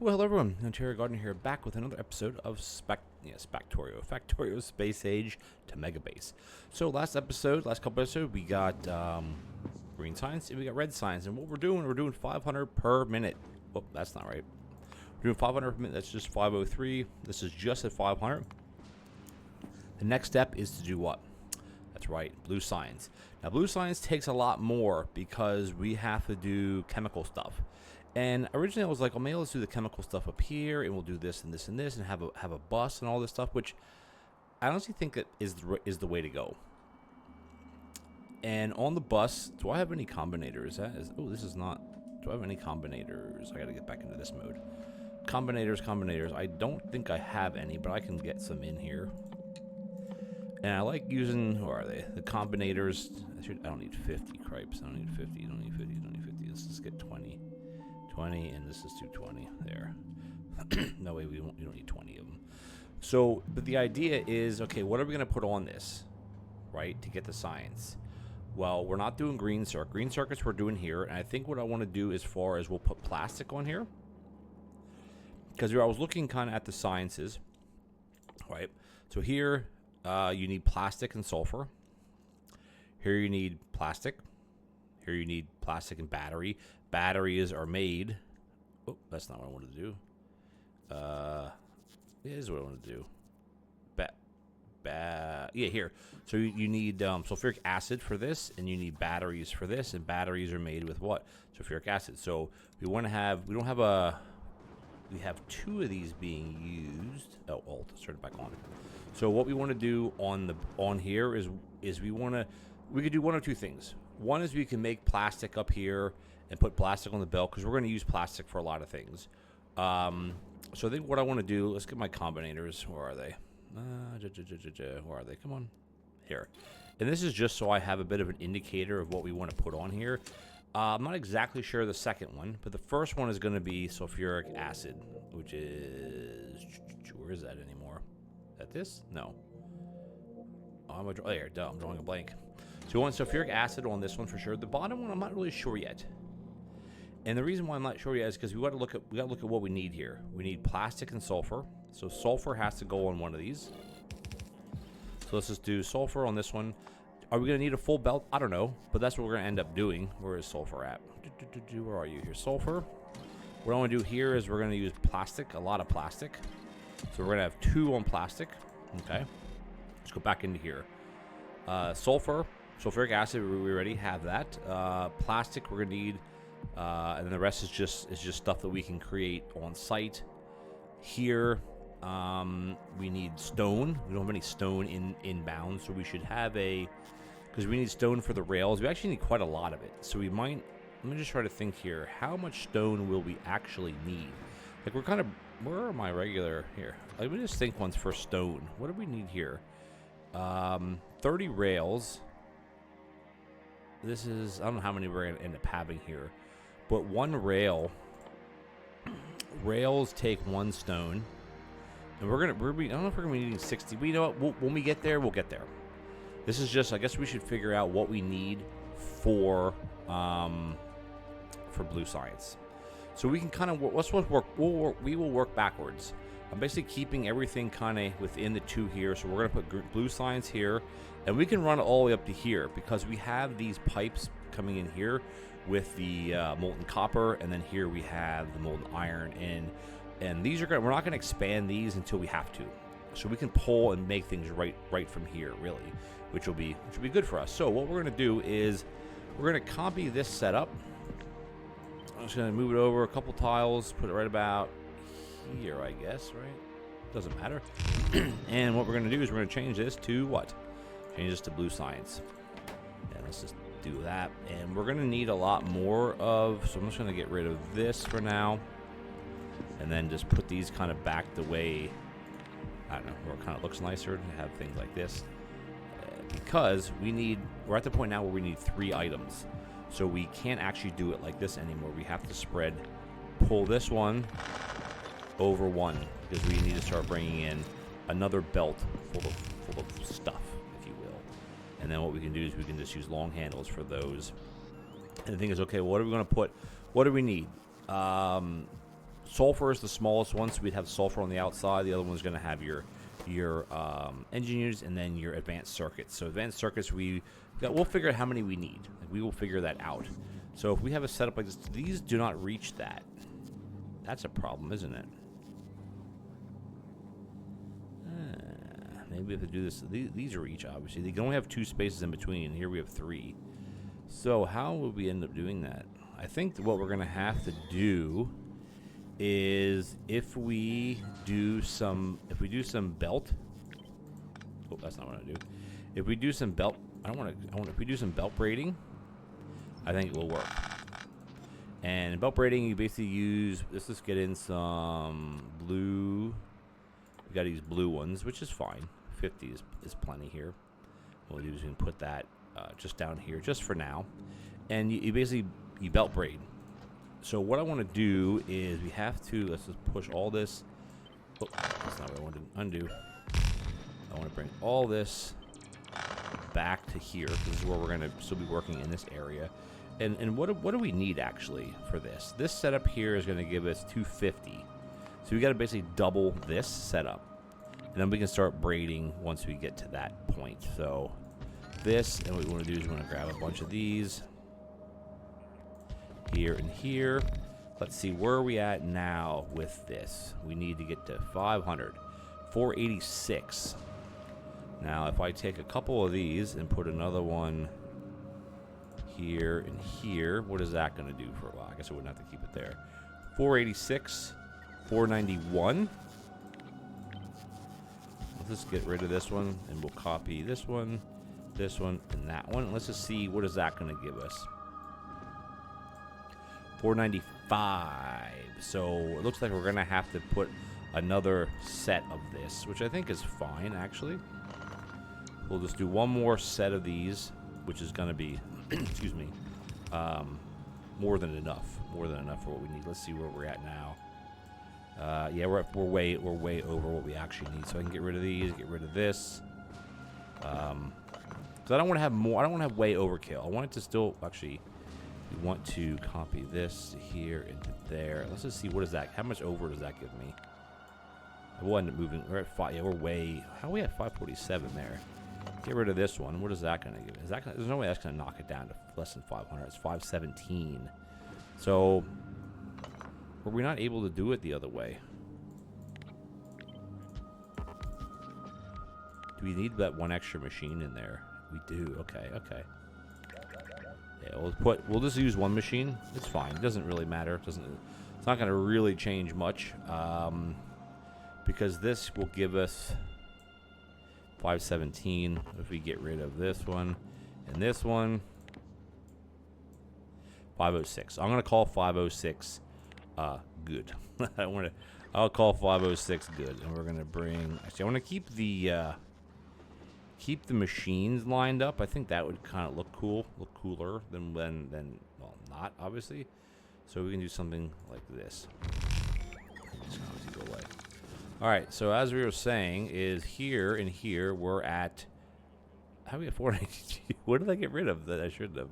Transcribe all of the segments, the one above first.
Well, hello everyone, TheOntarioGardener here, back with another episode of Factorio Space Age to MEGABASE. So last couple episodes, we got green signs and we got red signs, and what we're doing 500 per minute. Oh, that's not right. We're doing 500 per minute, that's just 503. This is just at 500. The next step is to do what? That's right, blue signs. Now, blue signs takes a lot more because we have to do chemical stuff. And originally I was like, oh, maybe let's do the chemical stuff up here, and we'll do this and this and this, and have a bus and all this stuff, which I honestly think that is the way to go. And on the bus, do I have any combinators? This is not. Do I have any combinators? I got to get back into this mode. Combinators. I don't think I have any, but I can get some in here. And I like using, who are they? The combinators. I don't need 50 cripes. I don't need 50. Don't need 50. Let's just get 20. 20, and this is 220 there. No way, we don't need 20 of them. So, but the idea is, okay, what are we going to put on this, right, to get the signs? Well, we're not doing green circuit. Green circuits we're doing here, and I think what I want to do as far as we'll put plastic on here, because I was looking kind of at the sciences, right? So here, you need plastic and sulfur. Here you need plastic. Here you need plastic and battery. Batteries are made. Oh, that's not what I wanted to do. It is what I want to do. Yeah, here. So you need sulfuric acid for this, and you need batteries for this, and batteries are made with what? Sulfuric acid. So we want to have. We have two of these being used. Oh, Alt, turn it back on. So what we want to do on here is we could do one of two things. One is we can make plastic up here and put plastic on the belt, because we're going to use plastic for a lot of things. So I think what I want to do, let's get my combinators. Where are they? Where are they? Come on. Here. And this is just so I have a bit of an indicator of what we want to put on here. I'm not exactly sure the second one, but the first one is going to be sulfuric acid, which is... Where is that anymore? Is that this? No. Oh, here, duh, I'm drawing a blank. So we want sulfuric acid on this one for sure. The bottom one, I'm not really sure yet. And the reason why I'm not sure yet is because we got to look at what we need here. We need plastic and sulfur. So sulfur has to go on one of these. So let's just do sulfur on this one. Are we going to need a full belt? I don't know, but that's what we're going to end up doing. Where is sulfur at? Where are you here? Sulfur. What I want to do here is we're going to use plastic, a lot of plastic. So we're going to have 2 on plastic. Okay. Let's go back into here. Sulfur. Sulfuric acid, we already have that. Plastic, we're gonna need, and then the rest is just stuff that we can create on site. Here, we need stone. We don't have any stone inbound, so we should have because we need stone for the rails. We actually need quite a lot of it. So we might. Let me just try to think here. How much stone will we actually need? Like where are my regular here? Let me just think once for stone. What do we need here? 30 rails. This is, I don't know how many we're going to end up having here, but one rails take 1 stone, and I don't know if we're going to be needing 60, but you know what, when we get there, we'll get there. This is just, I guess we should figure out what we need for blue science. So we can kind of, we will work backwards. I'm basically keeping everything kind of within the 2 here, so we're going to put blue science here, and we can run it all the way up to here, because we have these pipes coming in here with the molten copper, and then here we have the molten iron, and these are we're not going to expand these until we have to, so we can pull and make things right from here, really, which will be good for us. So what we're going to do is we're going to copy this setup. I'm just going to move it over a couple tiles, put it right about here, I guess, right? Doesn't matter. And what we're going to do is we're going to change this to what? Change this to blue science. And let's just do that. And we're going to need a lot more of, so I'm just going to get rid of this for now. And then just put these kind of back the way, I don't know, where it kind of looks nicer to have things like this. Because we're at the point now where we need 3 items. So we can't actually do it like this anymore. We have to pull this one over 1, because we need to start bringing in another belt full of stuff, if you will. And then what we can do is we can just use long handles for those. And the thing is, okay, what are we going to put? What do we need? sulfur is the smallest one, so we'd have sulfur on the outside. The other one's going to have your engine units and then your advanced circuits. So advanced circuits, we'll figure out how many we need. Like, we will figure that out. So if we have a setup like this, these do not reach that. That's a problem, isn't it? Maybe we have to do this. These reach, obviously. They can only have 2 spaces in between, and here we have 3. So how would we end up doing that? I think what we're going to have to do is if we do some belt. Oh, that's not what I do. If we do some belt, if we do some belt braiding, I think it will work. And belt braiding, you basically use. Let's just get in some blue. We got to use blue ones, which is fine. 50 is plenty here. What we'll do is we can put that just down here, just for now. And you basically belt braid. So what I want to do is we have to, let's just push all this. Oh, that's not what I want to undo. I want to bring all this back to here. This is where we're going to still be working in this area. And what do we need actually for this? This setup here is going to give us 250. So we got to basically double this setup. And then we can start braiding once we get to that point. So this, and what we want to do is we want to grab a bunch of these. Here and here. Let's see, where are we at now with this? We need to get to 500. 486. Now, if I take a couple of these and put another one here and here, what is that going to do for a while? I guess I wouldn't have to keep it there. 486. 491. Let's just get rid of this one, and we'll copy this one, and that one. Let's just see, what is that going to give us? 495. So it looks like we're going to have to put another set of this, which I think is fine, actually. We'll just do one more set of these, which is going to be, excuse me, more than enough for what we need. Let's see where we're at now. Yeah, we're way over what we actually need. So I can get rid of these, get rid of this. Because I don't want to have more. I don't want to have way overkill. I want it to still actually. We want to copy this here into there. Let's just see, what is that? How much over does that give me? We'll end up moving. We're at 5. Yeah, we're way. How are we at 547 there? Get rid of this one. What is that going to give? There's no way that's going to knock it down to less than 500. It's 517. So were we not able to do it the other way? Do we need that one extra machine in there? We do. Okay. Yeah, we'll just use one machine. It's fine. It doesn't really matter. It's not going to really change much. Because this will give us 517 if we get rid of this one and this one. 506. I'm going to call 506 good. I'll call 506 good, and we're going to bring. Actually, I want to keep the machines lined up. I think that would kind of look cooler than well, not obviously. So we can do something like this. Just go away. All right, so as we were saying, is here and here we're at. How do we get 492? What did I get rid of that I shouldn't have?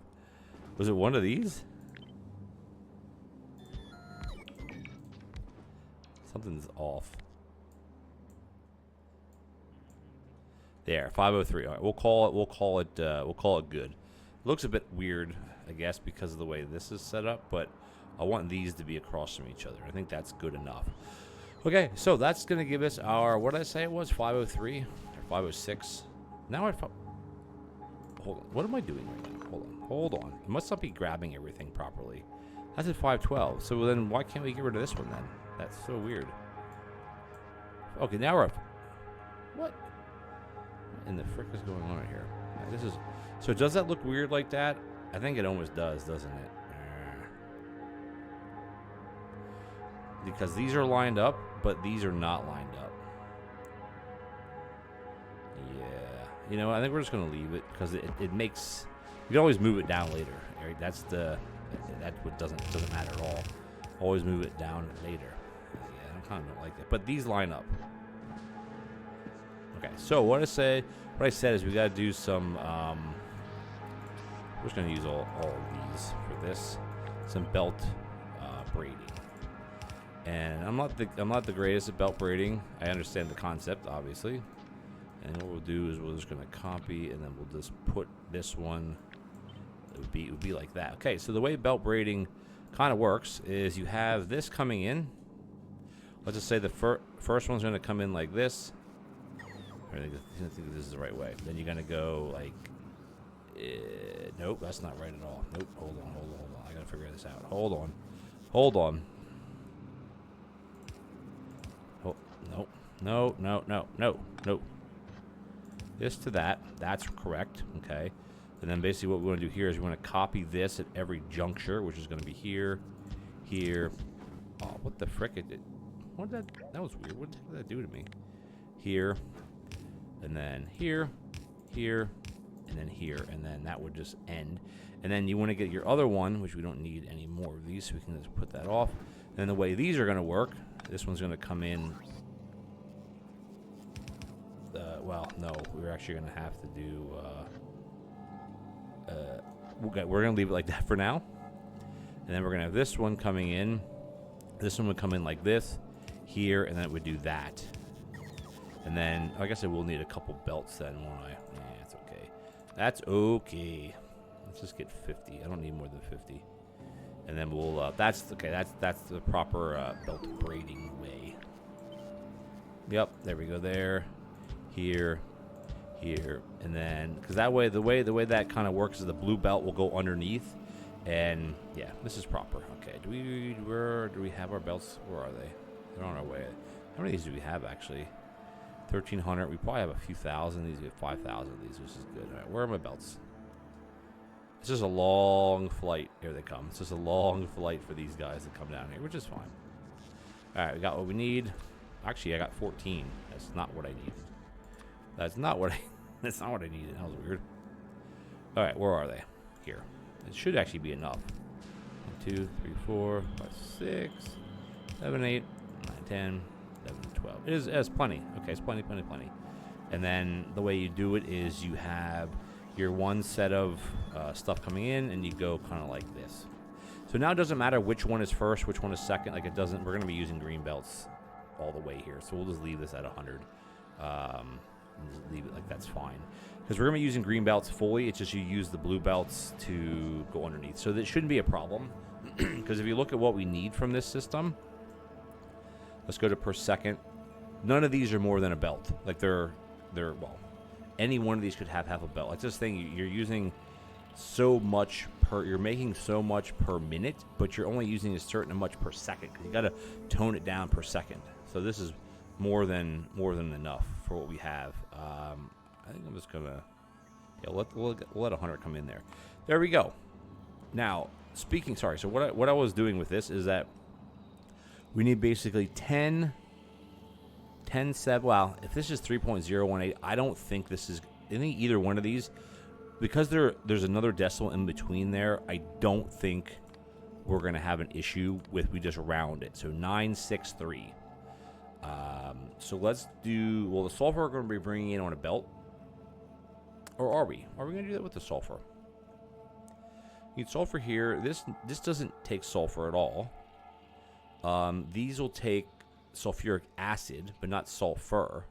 Was it one of these? Something's off. There, 503. All right, we'll call it good. It looks a bit weird, I guess, because of the way this is set up, but I want these to be across from each other. I think that's good enough. Okay, so that's going to give us our, what did I say it was, 503 or 506? Now hold on. What am I doing right now? Hold on. It must not be grabbing everything properly. That's at 512. So then why can't we get rid of this one then? That's so weird. Okay, now we're up. What in the frick is going on right here? This is, so does that look weird like that? I think it almost does, doesn't it? Because these are lined up, but these are not lined up. Yeah. You know, I think we're just going to leave it because it makes, you can always move it down later. Right? That's what doesn't matter at all. Always move it down later. Yeah, I kind of don't like that. But these line up. Okay, so what I said is we got to do some, we're just going to use all of these for this. Some belt braiding. And I'm not the greatest at belt braiding. I understand the concept, obviously. And what we'll do is we're just gonna copy, and then we'll just put this one. It would be like that. Okay, so the way belt braiding kind of works is you have this coming in. Let's just say the first one's gonna come in like this. I think this is the right way. Then you're gonna go like, nope, that's not right at all. Nope, hold on. I gotta figure this out. Hold on. Oh, no. This to that. That's correct. Okay. And then basically what we want to do here is we want to copy this at every juncture, which is going to be here, here. Oh, what the frick? What did that was weird. What did that do to me? Here, and then here, and then here, and then that would just end. And then you want to get your other one, which we don't need any more of these, so we can just put that off. And then the way these are going to work, this one's going to come in. Well, no, we're actually going to have to do. We're going to leave it like that for now. And then we're going to have this one coming in. This one would come in like this, here, and then it would do that. And then, I guess I will need a couple belts then, won't I? Yeah, that's okay. That's okay. Let's just get 50. I don't need more than 50. And then we'll, that's okay. That's the proper belt braiding way. Yep, there we go there. Here, and then, because that way, the way that kind of works is the blue belt will go underneath. And yeah, this is proper. Okay, where do we have our belts? Where are they? They're on our way. How many of these do we have actually? 1,300. We probably have a few thousand. These, we have 5,000 of these, which is good. All right, where are my belts? It's just a long flight. Here they come. It's just a long flight for these guys to come down here, which is fine. All right, we got what we need. Actually, I got 14. That's not what I need. That's not what I needed. That was weird. All right, where are they? Here. It should actually be enough. 1, 2, 3, 4, 5, 6, 7, 8, 9, 10, 11, 12. It is plenty. Okay, it's plenty. And then the way you do it is you have your one set of stuff coming in, and you go kind of like this. So now it doesn't matter which one is first, which one is second. Like it doesn't. We're going to be using green belts all the way here. So we'll just leave this at 100. And just leave it like that's fine. Because we're going to be using green belts fully. It's just you use the blue belts to go underneath. So that shouldn't be a problem. Because if you look at what we need from this system, let's go to per second. None of these are more than a belt. Like they're well, any one of these could have half a belt. Like this thing, you're using so much you're making so much per minute, but you're only using a certain much per second. You got to tone it down per second. So this is more than enough for what we have. I think I'm just gonna we'll let 100 come in there. There we go. Now so what I was doing with this is that we need basically 10 7. Well, if this is 3.018, I don't think this is either one of these, because there's another decimal in between there. I don't think we're gonna have an issue with, we just round it. So 963. So let's do, well, the sulfur we're going to be bringing in on a belt. Or are we? Are we going to do that with the sulfur? Need sulfur here. This doesn't take sulfur at all. These will take sulfuric acid, but not sulfur.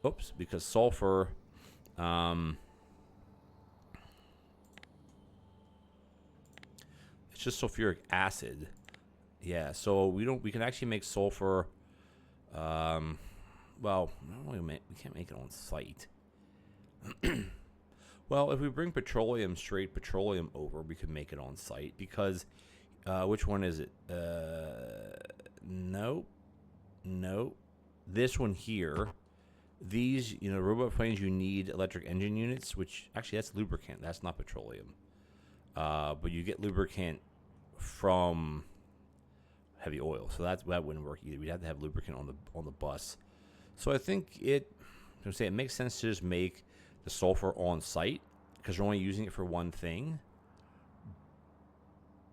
Oops, because sulfur, it's just sulfuric acid. Yeah, so we can actually make sulfur. Well, we can't make it on site. Well, if we bring straight petroleum over, we could make it on site, because which one is it? No. This one here. These, robot planes, you need electric engine units, which actually that's lubricant. That's not petroleum. But you get lubricant from heavy oil, so that wouldn't work either. We'd have to have lubricant on the bus. So I think it makes sense to just make the sulfur on site, because we're only using it for one thing.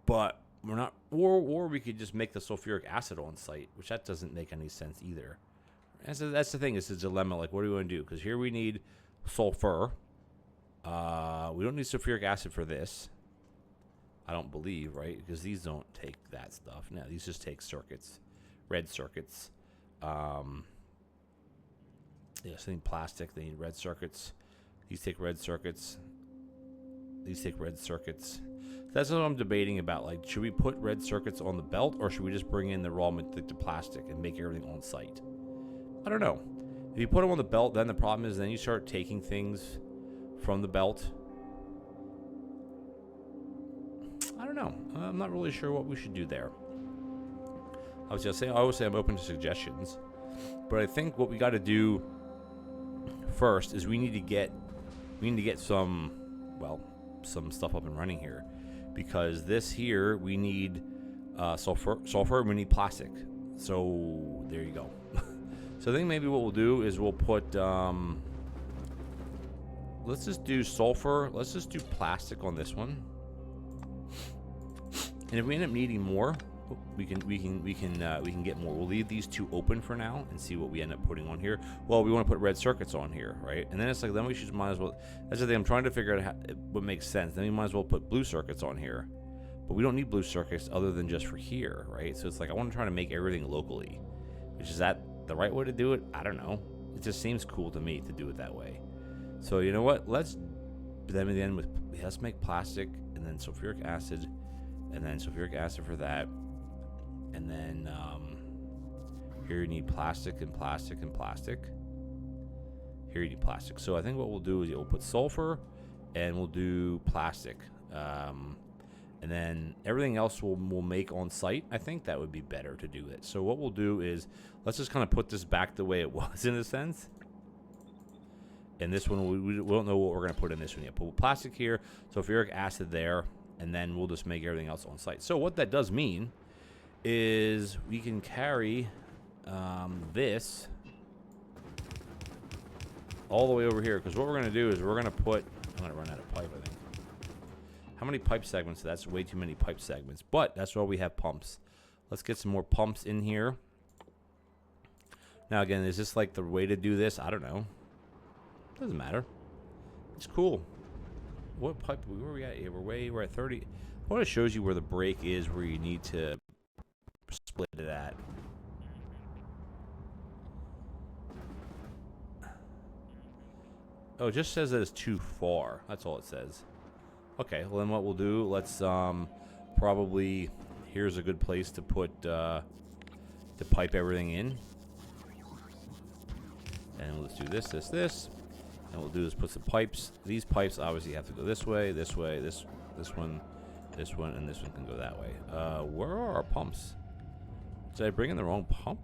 But we're not, or we could just make the sulfuric acid on site, which that doesn't make any sense either. And so that's the thing. It's a dilemma. Like, what do we want to do? Because here we need sulfur. We don't need sulfuric acid for this. I don't believe, right? Because these don't take that stuff. No, these just take circuits. red circuits. Yes, they need plastic. They need red circuits. These take red circuits. These take red circuits. That's what I'm debating about. Like, should we put red circuits on the belt, or should we just bring in the raw the plastic and make everything on site? I don't know. If you put them on the belt, then the problem is then you start taking things from the belt. I don't know. I'm not really sure what we should do there. I always say I'm open to suggestions, but I think what we got to do first is we need to get some stuff up and running here, because this here we need sulfur, and we need plastic. So there you go. So I think maybe what we'll do is we'll put let's just do sulfur. Let's just do plastic on this one. And if we end up needing more, we can get more. We'll leave these two open for now and see what we end up putting on here. Well, we want to put red circuits on here, right? And then it's like, then we might as well. That's the thing. I'm trying to figure out what makes sense. Then we might as well put blue circuits on here, but we don't need blue circuits other than just for here, right? So it's like I want to try to make everything locally. Which is that the right way to do it? I don't know. It just seems cool to me to do it that way. So you know what? Let's make plastic, and then sulfuric acid, and then sulfuric acid for that. And then here you need plastic and plastic and plastic. Here you need plastic. So I think what we'll do is we'll put sulfur and we'll do plastic. And then everything else we'll make on site. I think that would be better to do it. So what we'll do is let's just kind of put this back the way it was in a sense. And this one, we don't know what we're going to put in this one yet. Put plastic here, sulfuric acid there, and then we'll just make everything else on site. So what that does mean is we can carry this all the way over here, because what we're going to do is we're going to put, I'm going to run out of pipe, I think. How many pipe segments? That's way too many pipe segments, but that's why we have pumps. Let's get some more pumps in here. Now again, is this like the way to do this? I don't know. Doesn't matter. It's cool. What pipe? Where are we at? Yeah, we're at 30. Well, it shows you where the break is, where you need to split it at. Oh, it just says that it's too far. That's all it says. Okay, well then what we'll do, let's probably, here's a good place to put to pipe everything in. And let's do this. And what we'll do is put some pipes. These pipes obviously have to go this way, this one, and this one can go that way. Where are our pumps? Did I bring in the wrong pump?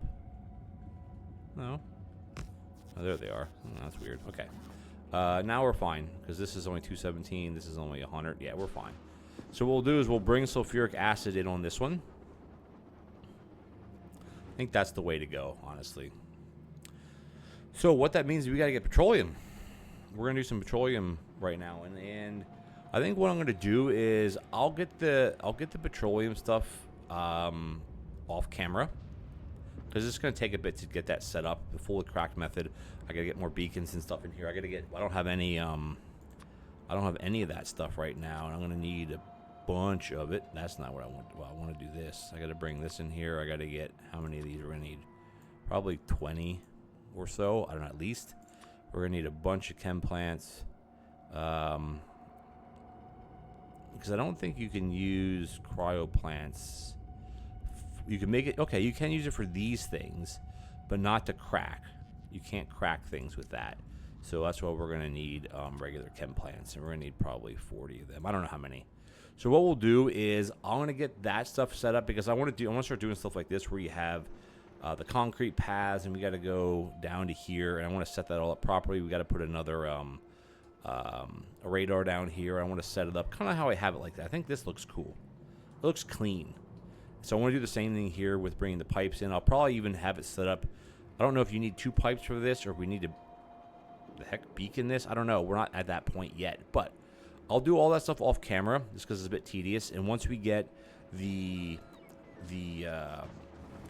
No. Oh, there they are. Oh, that's weird. Okay. Now we're fine, because this is only 217. This is only 100. Yeah, we're fine. So what we'll do is we'll bring sulfuric acid in on this one. I think that's the way to go, honestly. So what that means is we got to get petroleum. We're going to do some petroleum right now. And I think what I'm going to do is I'll get the petroleum stuff off camera, because it's going to take a bit to get that set up, the fully cracked method. I got to get more beacons and stuff in here. I don't have any of that stuff right now, and I'm going to need a bunch of it. That's not what I want. Well, I want to do this. I got to bring this in here. I got to get, how many of these we're going to need? Probably 20 or so. I don't know, at least. We're going to need a bunch of chem plants. Because I don't think you can use cryo plants. You can make it, okay, you can use it for these things, but not to crack. You can't crack things with that. So that's why we're going to need regular chem plants, and we're going to need probably 40 of them. I don't know how many. So what we'll do is I'm going to get that stuff set up, because I want to start doing stuff like this where you have the concrete paths, and we got to go down to here, and I want to set that all up properly. We got to put another a radar down here. I want to set it up kind of how I have it like that. I think this looks cool. It looks clean. So I want to do the same thing here with bringing the pipes in. I'll probably even have it set up. I don't know if you need 2 pipes for this, or if we need to, beacon this. I don't know. We're not at that point yet. But I'll do all that stuff off camera, just because it's a bit tedious. And once we get that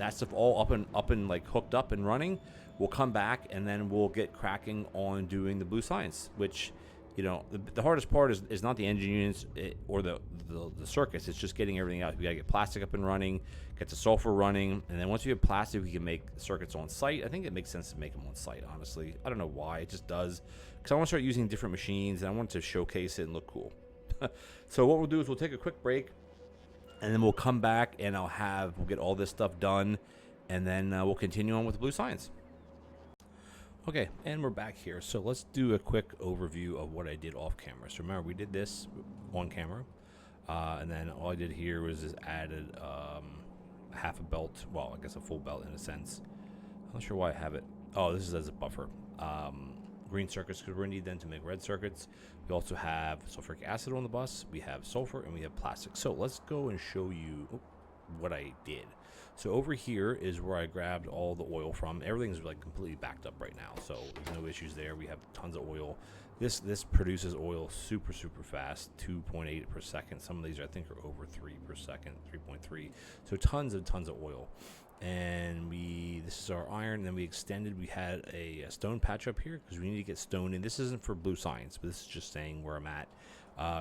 stuff all up and like hooked up and running, we'll come back, and then we'll get cracking on doing the blue science, which you know, the hardest part is not the engine units or the circuits. It's just getting everything out. We gotta get plastic up and running, get the sulfur running, and then once we have plastic, we can make circuits on site. I think it makes sense to make them on site, honestly. I don't know why, it just does, because I want to start using different machines and I want to showcase it and look cool. So what we'll do is we'll take a quick break, and then we'll come back and we'll get all this stuff done, and then we'll continue on with the blue science. Okay, and we're back here. So let's do a quick overview of what I did off camera. So remember, we did this on camera, and then all I did here was just added half a belt. Well, I guess a full belt in a sense. I'm not sure why I have it. Oh, this is as a buffer. Green circuits, because we're going to need them to make red circuits. We also have sulfuric acid on the bus. We have sulfur, and we have plastic. So let's go and show you what I did. So over here is where I grabbed all the oil from. Everything's like completely backed up right now, so there's no issues there. We have tons of oil. This produces oil super fast, 2.8 per second. Some of these I think are over 3 per second, 3.3. So tons of oil. And this is our iron. And then we extended. We had a stone patch up here because we need to get stone in. This isn't for blue science, but this is just saying where I'm at.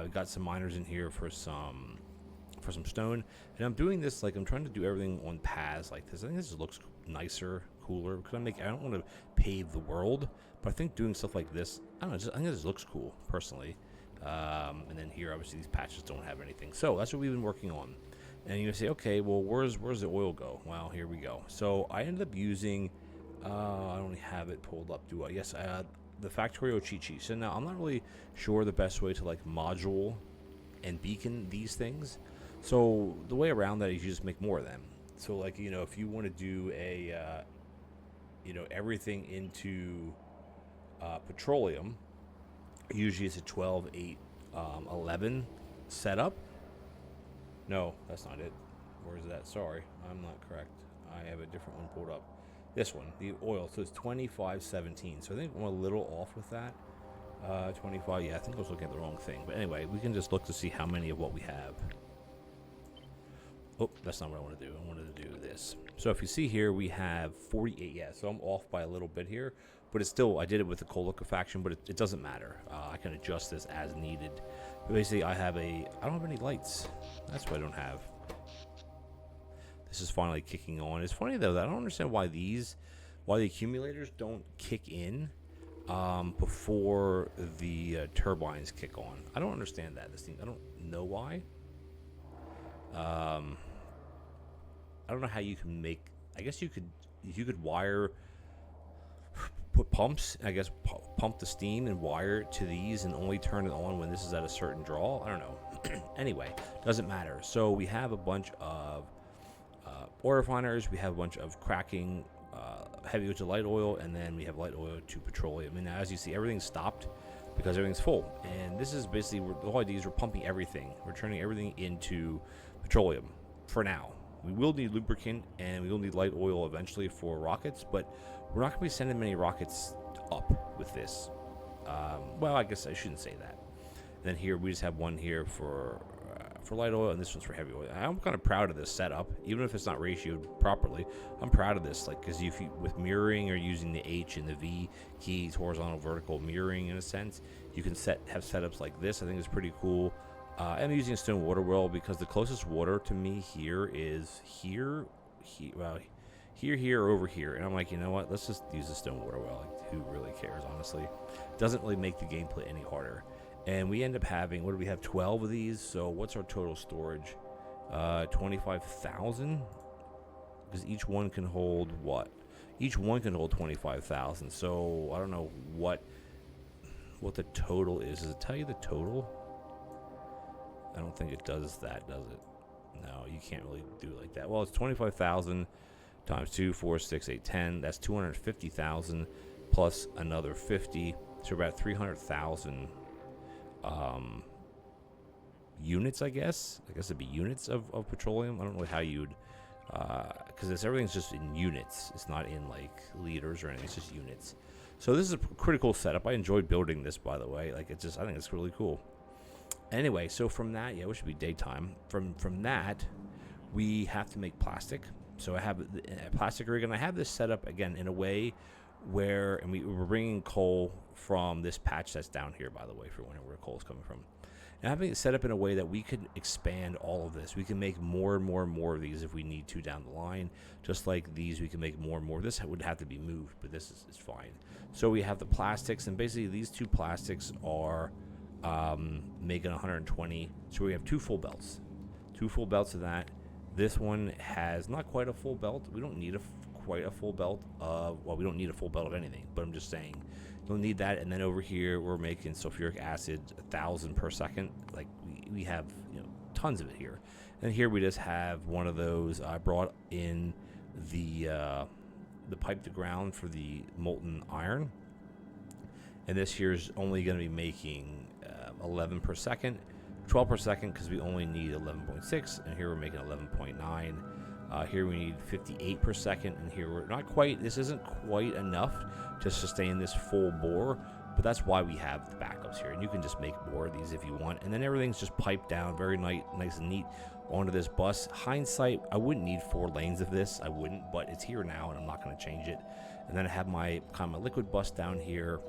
We got some miners in here for some stone, and I'm doing this like I'm trying to do everything on paths like this. I think this looks nicer, cooler, because I don't want to pave the world, but I think doing stuff like this, I don't know, I think this looks cool personally. And then here, obviously, these patches don't have anything, so that's what we've been working on. And you say, okay, well, where's the oil go? Well, here we go. So I ended up using, I don't have it pulled up, do I? Yes, the Factorio cheat sheet. So now I'm not really sure the best way to like module and beacon these things. So the way around that is you just make more of them. So like, you know, if you want to do a, you know, everything into petroleum, usually it's a 12, 8, 11 setup. No, that's not it. Where is that? Sorry, I'm not correct. I have a different one pulled up. This one, the oil. So it's 2517. So I think I'm a little off with that. 25. Yeah, I think I was looking at the wrong thing. But anyway, we can just look to see how many of what we have. Oh, that's not what I want to do. I wanted to do this. So if you see here, we have 48. Yeah, so I'm off by a little bit here. But it's still, I did it with the coal liquefaction, but it doesn't matter. I can adjust this as needed. But basically, I don't have any lights. That's what I don't have. This is finally kicking on. It's funny, though, that I don't understand why the accumulators don't kick in before the turbines kick on. I don't understand that. I don't know why. I don't know how you can make. I guess you could wire, put pumps. I guess pump the steam and wire it to these, and only turn it on when this is at a certain draw. I don't know. Anyway, doesn't matter. So we have a bunch of oil refiners. We have a bunch of cracking heavy to light oil, and then we have light oil to petroleum. And now, as you see, everything's stopped because everything's full. And this is basically the whole idea is we're pumping everything. We're turning everything into petroleum for now. We will need lubricant and we will need light oil eventually for rockets, but we're not going to be sending many rockets up with this. Well, I guess I shouldn't say that. Then here we just have one here for light oil, and this one's for heavy oil. I'm kind of proud of this setup, even if it's not ratioed properly. I'm proud of this, like, because if you with mirroring or using the H and the V keys, horizontal, vertical mirroring in a sense, you can have setups like this. I think it's pretty cool. I'm using a stone water well because the closest water to me here is here, or over here. And I'm like, you know what? Let's just use a stone water well. Like, who really cares, honestly? Doesn't really make the gameplay any harder. And we end up having, what do we have, 12 of these? So what's our total storage? 25,000? Because each one can hold what? Each one can hold 25,000. So I don't know what the total is. Does it tell you the total? I don't think it does that, does it? No, you can't really do it like that. Well, it's 25,000 times 2, 4, 6, 8, 10. That's 250,000 plus another 50. So about 300,000 units, I guess. I guess it'd be units of petroleum. I don't know how you'd, because everything's just in units. It's not in like liters or anything. It's just units. So this is a pretty cool setup. I enjoyed building this, by the way. Like, I think it's really cool. Anyway, so from that, yeah, it should be daytime. From that, we have to make plastic. So I have a plastic rig, and I have this set up again in a way and we're bringing coal from this patch that's down here, by the way, for where coal is coming from. And having it set up in a way that we could expand all of this. We can make more and more and more of these if we need to down the line. Just like these, we can make more and more. This would have to be moved, but this is fine. So we have the plastics, and basically these two plastics are making 120. So we have two full belts. Two full belts of that. This one has not quite a full belt. We don't need quite a full belt of, well, we don't need a full belt of anything, but I'm just saying, don't need that. And then over here, we're making sulfuric acid 1,000 per second. Like we have, tons of it here. And here we just have one of those. I brought in the pipe to ground for the molten iron. And this here is only going to be making 11 per second, 12 per second, because we only need 11.6. And here we're making 11.9. Here we need 58 per second, and here we're not quite. This isn't quite enough to sustain this full bore, but that's why we have the backups here. And you can just make more of these if you want, and then everything's just piped down very nice and neat onto this bus. Hindsight, I wouldn't need 4 lanes of this. I wouldn't, but it's here now, and I'm not going to change it. And then I have my liquid bus down here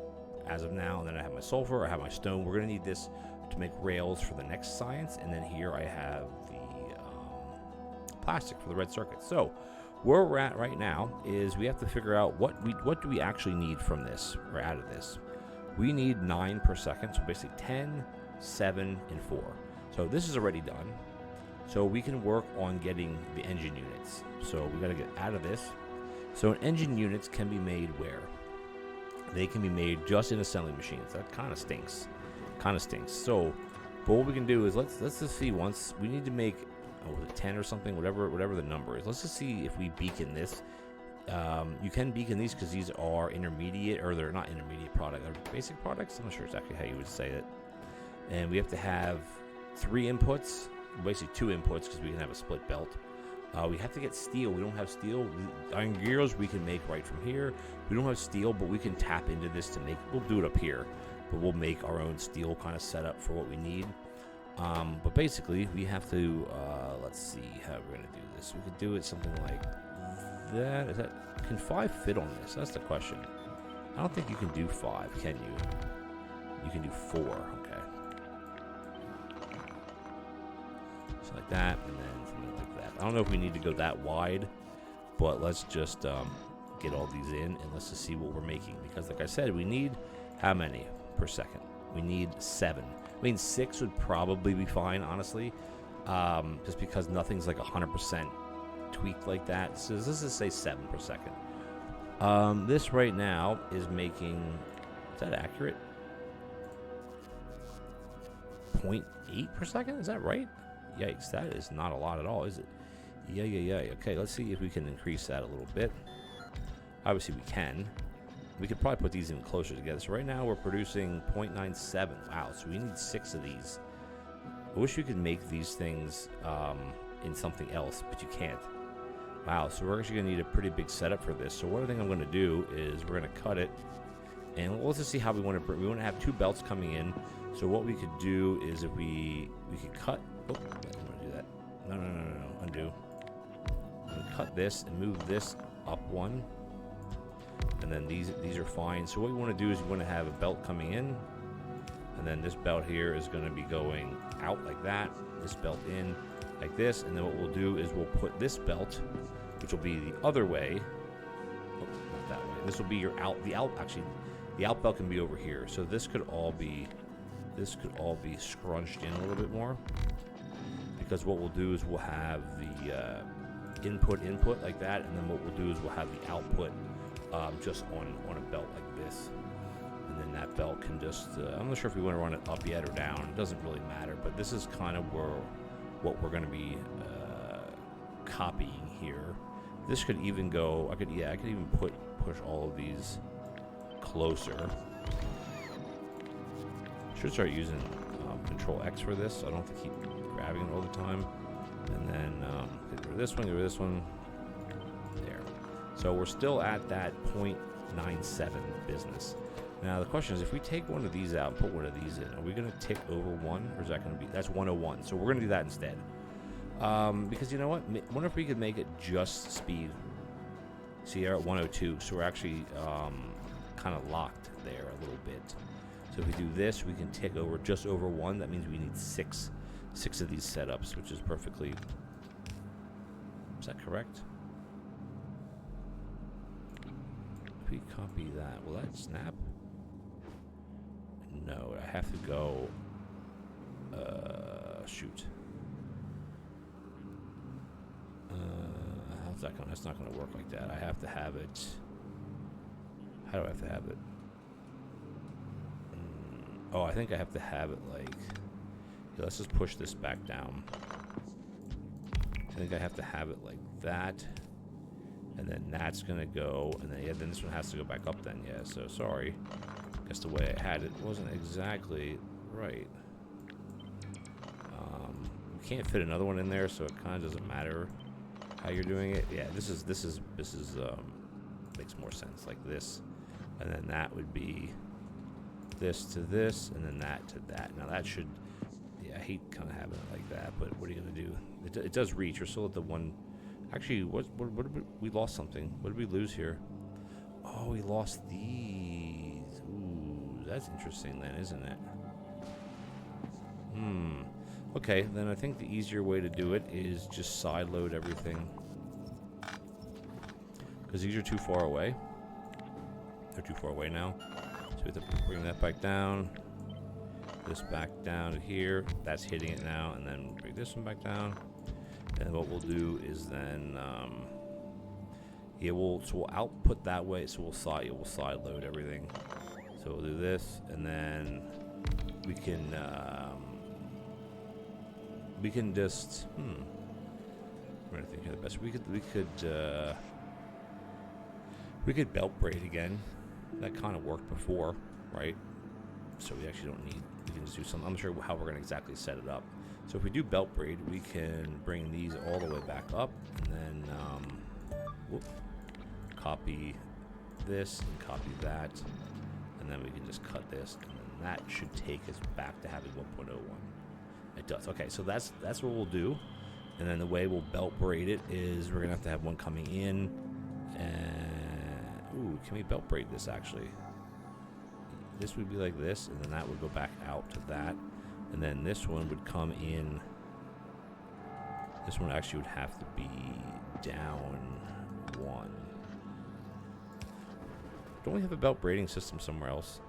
as of now, and then I have my sulfur. I have my stone. We're going to need this to make rails for the next science, and then here I have the plastic for the red circuit. So where we're at right now is we have to figure out what do we actually need from this, or out of this. We need 9 per second, so basically 10, 7, and 4. So this is already done. So we can work on getting the engine units. So we got to get out of this. So engine units can be made where? They can be made just in assembly machines. That kind of stinks. So, but what we can do is let's just see. Once we need to make, was it 10 or something, whatever the number is. Let's just see if we beacon this. You can beacon these because these are intermediate, or they're not intermediate product, they're basic products. I'm not sure exactly how you would say it. And we have to have 3 inputs, basically 2 inputs, because we can have a split belt. We have to get steel. We don't have steel. Iron gears we can make right from here. We don't have steel, but we can tap into this to make. We'll do it up here, but we'll make our own steel kind of setup for what we need. But basically, we have to. Let's see how we're gonna do this. We could do it something like that. Can 5 fit on this? That's the question. I don't think you can do 5, can you? You can do 4. Okay. So like that, and then something like that. I don't know if we need to go that wide, but let's just get all these in, and let's just see what we're making. Because like I said, we need how many per second? We need 7. I mean, 6 would probably be fine, honestly, just because nothing's like 100% tweaked like that. So let's just say 7 per second. This right now is making, is that accurate? 0.8 per second? Is that right? Yikes, that is not a lot at all, is it? Yeah. Okay, let's see if we can increase that a little bit. Obviously, we can. We could probably put these even closer together. So right now, we're producing 0.97. Wow, so we need 6 of these. I wish you could make these things in something else, but you can't. Wow, so we're actually going to need a pretty big setup for this. So what I think I'm going to do is we're going to cut it. And let's just see how we want to. We want to have 2 belts coming in. So what we could do is if we could cut. Oh, I don't want to do that. No. Undo. Cut this and move this up 1. And then these are fine. So what we want to do is we want to have a belt coming in. And then this belt here is going to be going out like that. This belt in like this. And then what we'll do is we'll put this belt, which will be the other way. Oh, not that way. This will be your out. The out belt can be over here. So this could all be scrunched in a little bit more. Because what we'll do is we'll have the input like that. And then what we'll do is we'll have the output just on a belt like this. And then that belt can just, I'm not sure if we want to run it up yet or down. It doesn't really matter, but this is kind of what we're going to be copying here. This could even go, I could even push all of these closer. Should start using Control X for this, so I don't have to keep grabbing it all the time. And then get rid of this one. There. So we're still at that 0.97 business. Now the question is, if we take one of these out and put one of these in, are we going to tick over 1, or is that going to be, that's 101. So we're going to do that instead. Because you know what? Wonder if we could make it just speed. See, you're at 102, so we're actually kind of locked there a little bit. So if we do this, we can tick over just over 1. That means we need six of these setups, which is perfectly... Is that correct? If we copy that, will that snap? No, I have to go... shoot. How's that going? That's not going to work like that. I have to have it... How do I have to have it? Oh, I think I have to have it like... Yeah, let's just push this back down. I think I have to have it like that. And then that's going to go. And then, yeah, then this one has to go back up then. Yeah, so sorry. I guess the way I had it wasn't exactly right. You can't fit another one in there, so it kind of doesn't matter how you're doing it. Yeah, this is makes more sense like this. And then that would be this to this, and then that to that. Now that should, yeah, I hate kind of having it like that, but what are you gonna do? It does reach. We're still at the one. Actually, what did we lost something? What did we lose here? Oh, we lost these. Ooh, that's interesting then, isn't it? Okay, then I think the easier way to do it is just side load everything, because these are too far away. They're too far away now. So we have to bring that back down. This back down to here. That's hitting it now. And then bring this one back down. And what we'll do is then, yeah, so we'll output that way. So we'll side load everything. So we'll do this, and then we can just, I'm trying to think of the best. We could belt braid again. That kind of worked before, right? So we actually don't need, we can just do something. I'm not sure how we're going to exactly set it up. So if we do belt braid, we can bring these all the way back up, and then copy this and copy that, and then we can just cut this, and then that should take us back to having 1.01. It does. Okay, so that's what we'll do. And then the way we'll belt braid it is we're going to have one coming in, and ooh, can we belt braid this actually? This would be like this, and then that would go back out to that. And then this one would come in. This one actually would have to be down 1. Don't we have a belt braiding system somewhere else?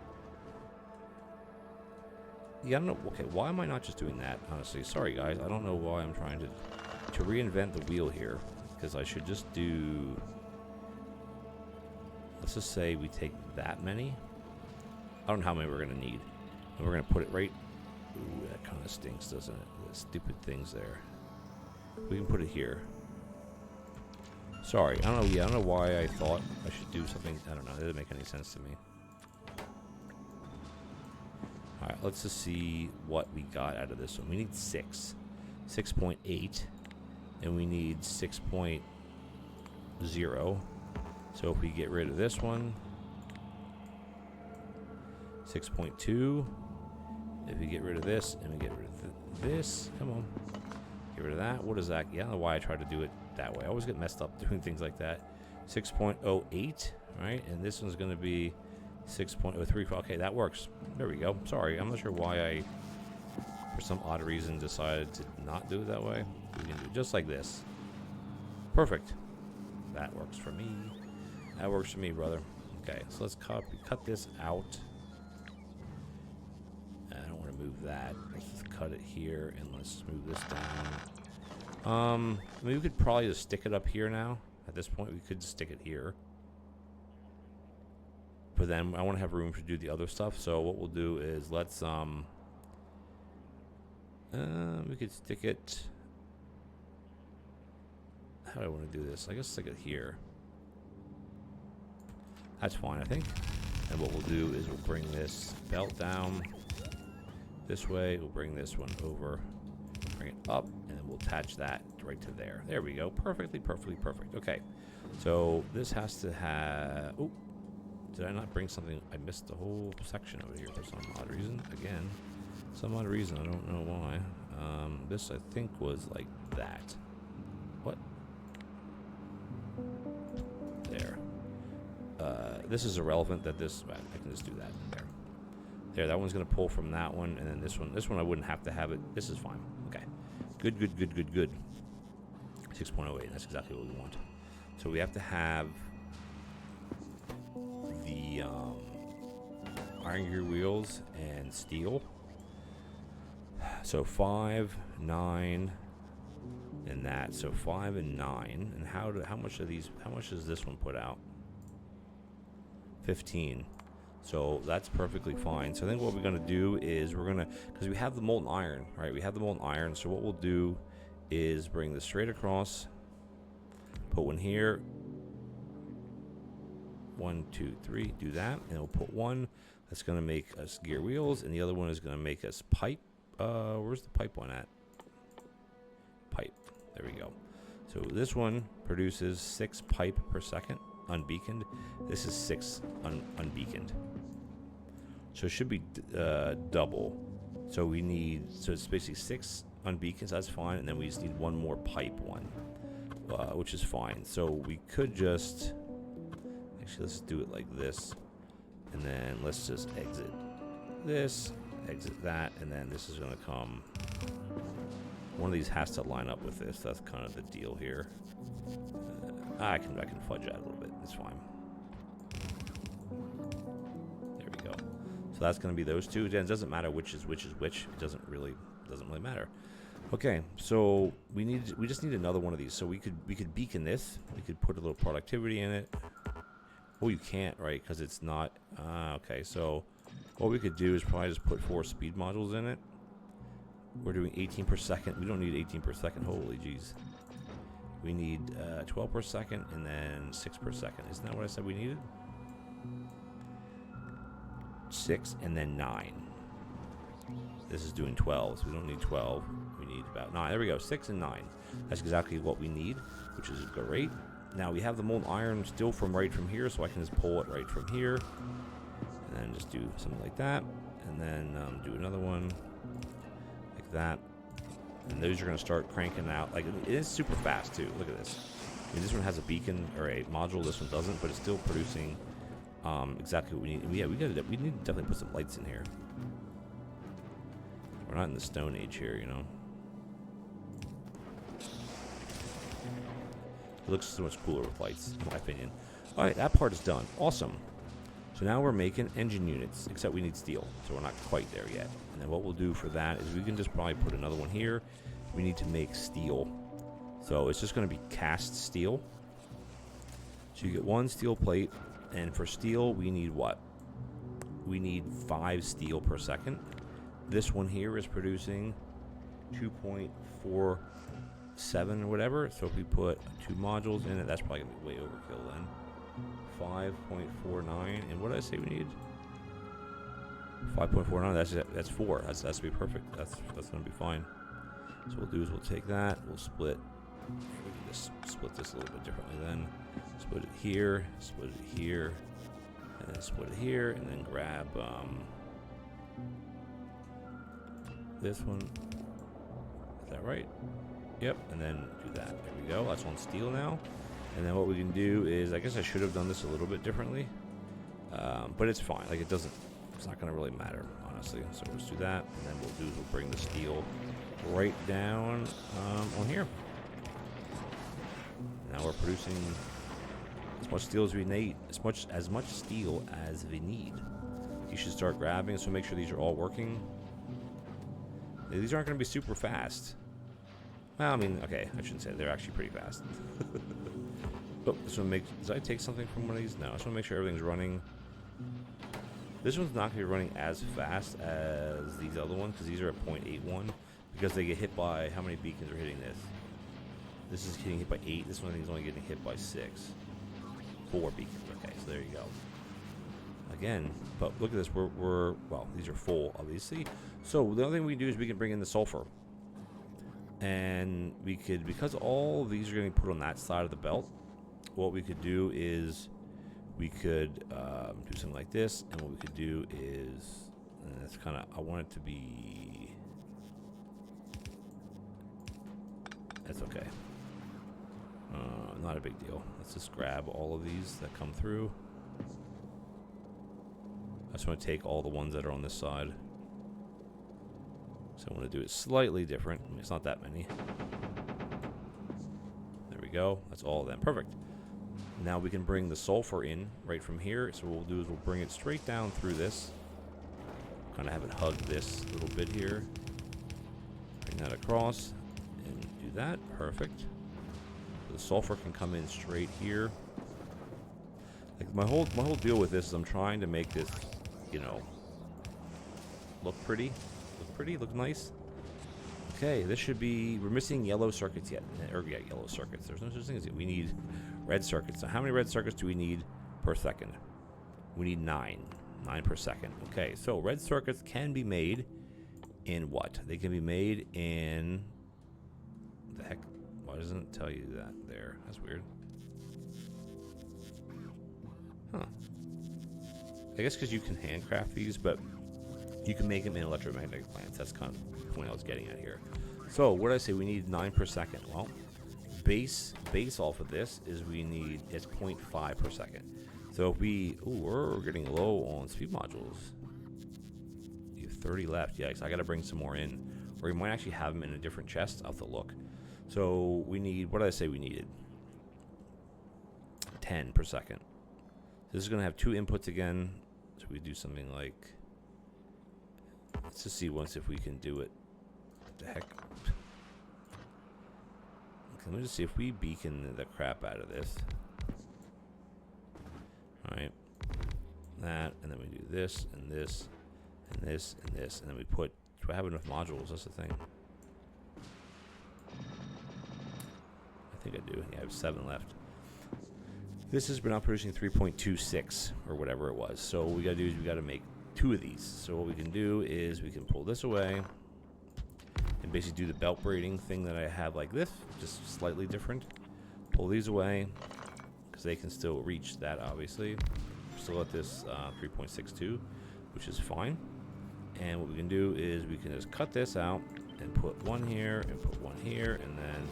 Yeah, I don't know. Okay, why am I not just doing that, honestly? Sorry, guys. I don't know why I'm trying to reinvent the wheel here, because I should just do... Let's just say we take that many. I don't know how many we're going to need. And we're going to put it right... Ooh, that kind of stinks, doesn't it? The stupid things there. We can put it here. Sorry, I don't know. Yeah, I don't know why I thought I should do something. I don't know. It doesn't make any sense to me. Alright, let's just see what we got out of this one. We need 6. 6.8. And we need 6.0. So if we get rid of this one, 6.2. If we get rid of this and we get rid of this, come on, get rid of that. What is that? Yeah, I don't know why I try to do it that way. I always get messed up doing things like that. 6.08, right? And this one's going to be 6.03. Okay, that works. There we go. Sorry, I'm not sure why I, for some odd reason, decided to not do it that way. We can do it just like this. Perfect. That works for me. That works for me, brother. Okay, so let's cut this out. I don't want to move that. Let's just cut it here, and let's move this down. I mean, we could probably just stick it up here now. At this point, we could stick it here. But then I want to have room to do the other stuff. So what we'll do is let's we could stick it. How do I want to do this? I guess stick it here. That's fine, I think. And what we'll do is we'll bring this belt down this way. We'll bring this one over, bring it up, and then we'll attach that right to there. There we go. Perfectly, perfectly, perfect. Okay. So this has to have... Oh, did I not bring something? I missed the whole section over here for some odd reason. Again, some odd reason. I don't know why. This, I think, was like that. What? There. this is irrelevant that this, right, I can just do that there. There, that one's going to pull from that one, and then this one I wouldn't have to have it. This is fine. Okay. Good. 6.08, that's exactly what we want. So we have to have the iron gear wheels and steel. So 5, 9, and that. So 5 and 9. And how much of these? How much does this one put out? 15. So that's perfectly fine. So I think what we're gonna do is because we have the molten iron, right? We have the molten iron. So what we'll do is bring this straight across. Put one here. 1, 2, 3. Do that, and we'll put one. That's gonna make us gear wheels, and the other one is gonna make us pipe. Where's the pipe one at? Pipe. There we go. So this one produces 6 pipe per second, unbeaconed. This is 6 unbeaconed. So it should be double. So we need, so it's basically 6 unbeaconed, so that's fine, and then we just need one more pipe one, which is fine. So we could just, actually let's do it like this, and then let's just exit this, exit that, and then this is going to come. One of these has to line up with this. That's kind of the deal here. I can fudge that a little bit. It's fine. There we go. So that's going to be those two. It doesn't matter which is which. It doesn't really matter. Okay, so we just need another one of these. So we could beacon this. We could put a little productivity in it. Oh, you can't, right? Because it's not. Okay, so what we could do is probably just put 4 speed modules in it. We're doing 18 per second. We don't need 18 per second. Holy jeez. We need 12 per second and then 6 per second. Isn't that what I said we needed? 6 and then 9. This is doing 12, so we don't need 12. We need about 9. There we go, 6 and 9. That's exactly what we need, which is great. Now we have the molten iron still right from here, so I can just pull it right from here. And then just do something like that. And then do another one like that. And those are going to start cranking out. Like, it is super fast too. Look at this. I mean, this one has a beacon or a module. This one doesn't, but it's still producing exactly what we need. And we need to definitely put some lights in here. We're not in the Stone Age here, you know. It looks so much cooler with lights, in my opinion. All right, that part is done. Awesome. So now we're making engine units, except we need steel, so we're not quite there yet. And then what we'll do for that is we can just probably put another one here. We need to make steel. So it's just going to be cast steel. So you get 1 steel plate, and for steel we need what? We need 5 steel per second. This one here is producing 2.47 or whatever. So if we put 2 modules in it, that's probably going to be way overkill then. 5.49, and what did I say we need? 5.49. That's 4. That's to be perfect. That's gonna be fine. So what we'll do is we'll take that. We'll split. We can just split this a little bit differently. Then split it here, split it here, and then split it here, and then grab this one. Is that right? Yep. And then do that. There we go. That's on steel now. And then what we can do is, I guess I should have done this a little bit differently, but it's fine. Like, it's not going to really matter, honestly. So we'll just do that, and then we'll bring the steel right down on here. Now we're producing as much steel as we need, as much steel as we need. You should start grabbing, so make sure these are all working. These aren't going to be super fast. Well, I mean, okay, I shouldn't say they're actually pretty fast. Oh, did I take something from one of these? No, I just want to make sure everything's running. This one's not going to be running as fast as these other ones, because these are at 0.81, because they get hit by, how many beacons are hitting this? This is getting hit by 8. This one is only getting hit by 6. 4 beacons. Okay, so there you go. Again, but look at this. Well, these are full, obviously. So the other thing we can do is we can bring in the sulfur. And we could, because all of these are going to be put on that side of the belt, what we could do is we could do something like this, and what we could do is, and it's kind of, I want it to be, that's okay, not a big deal. Let's just grab all of these that come through. I just want to take all the ones that are on this side. So I want to do it slightly different. I mean, it's not that many. There we go. That's all of them. Perfect. Now we can bring the sulfur in right from here. So what we'll do is we'll bring it straight down through this. Kind of have it hug this little bit here. Bring that across and do that. Perfect. So the sulfur can come in straight here. Like my whole deal with this is I'm trying to make this, you know, look pretty. Look nice. Okay, this should be, we're missing yellow circuits yet. Or yeah, yellow circuits. There's no such thing as it. We need red circuits. So how many red circuits do we need per second? We need 9. 9 per second. Okay, so red circuits can be made in what? They can be made in, the heck? Why doesn't it tell you that there? That's weird. Huh. I guess because you can handcraft these, but you can make them in electromagnetic plants. That's kind of the point I was getting at here. So what did I say? We need 9 per second. Well, base off of this is we need, it's 0.5 per second. So if we, we're getting low on speed modules. You have 30 left. Yikes, I got to bring some more in. Or you might actually have them in a different chest. I'll have to look. So we need, what did I say we needed? 10 per second. This is going to have 2 inputs again. So we do something like, let's just see once if we can do it. What the heck? Okay, let me just see if we beacon the crap out of this. Alright. That, and then we do this, and this, and this, and this, and then we put, do I have enough modules? That's the thing. I think I do. Yeah, I have 7 left. This has been out producing 3.26 or whatever it was. So what we gotta do is we gotta make 2 of these. So what we can do is we can pull this away and basically do the belt braiding thing that I have like this, just slightly different. Pull these away because they can still reach that, obviously. We're still at this 3.62, which is fine. And what we can do is we can just cut this out and put one here and put one here, and then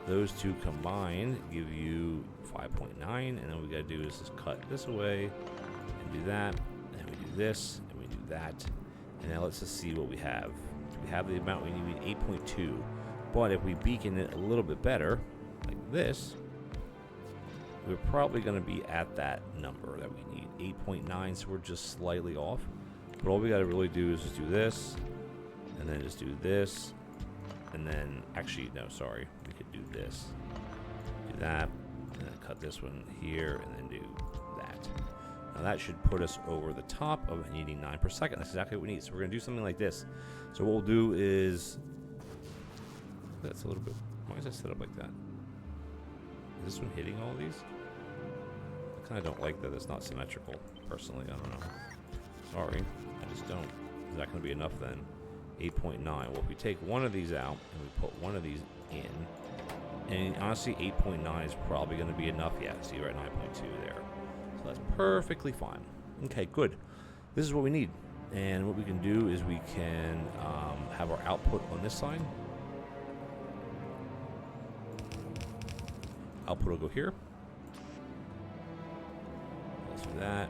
those 2 combined give you 5.9, and then what we gotta do is just cut this away and do that, and we do this, and we do that, and now let's just see what we have. We have the amount we need, 8.2, but if we beacon it a little bit better, like this, we're probably gonna be at that number that we need, 8.9, so we're just slightly off. But all we gotta really do is just do this, and then just do this, and then, actually, no, sorry, we could do this, do that, and then cut this one here, and then do that. Now that should put us over the top of needing 9 per second. That's exactly what we need. So we're gonna do something like this. So what we'll do is, that's a little bit, why is that set up like that? Is this one hitting all these? I kinda don't like that it's not symmetrical, personally, I don't know. Sorry, I just don't. Is that gonna be enough then? 8.9. Well, if we take one of these out and we put one of these in, and honestly 8.9 is probably going to be enough. Yeah, see, we're at 9.2 there, so that's perfectly fine. Okay, good. This is what we need, and what we can do is we can have our output on this side. Output will go here. Let's do that.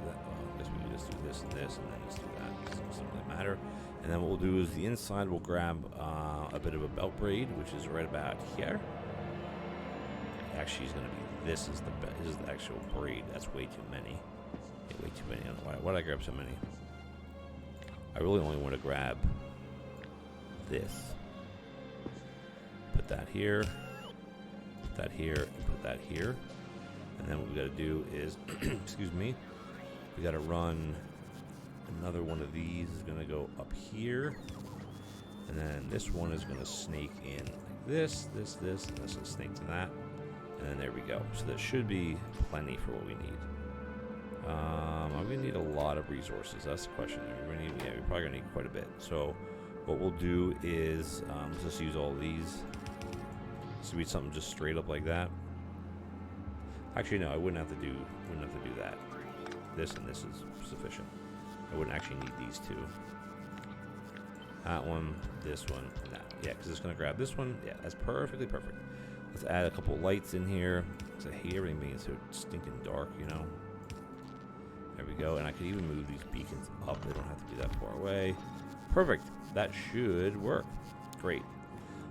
Well, I guess we can just do this and this, and then just do that. It doesn't really matter. And then what we'll do is the inside we'll grab a bit of a belt braid, which is right about here. Actually, it's going to be, this is the actual braid. That's way too many. Yeah, way too many. I don't know why did I grab so many? I really only want to grab this. Put that here. Put that here. And put that here. And then what we got to do is, excuse me, we got to run. Another one of these is going to go up here, and then this one is going to snake in like this, and this will snake to that, and then there we go. So that should be plenty for what we need. Are we going to need a lot of resources? That's the question. We're probably going to need quite a bit. So what we'll do is just use all these. This would be something just straight up like that. Actually, no, I wouldn't have to do that. This and this is sufficient. I wouldn't actually need these 2. That one, this one, and that. Yeah, because it's going to grab this one. Yeah, that's perfectly perfect. Let's add a couple lights in here, because I hate everything being so stinking dark, you know. There we go. And I could even move these beacons up. They don't have to be that far away. Perfect. That should work. Great.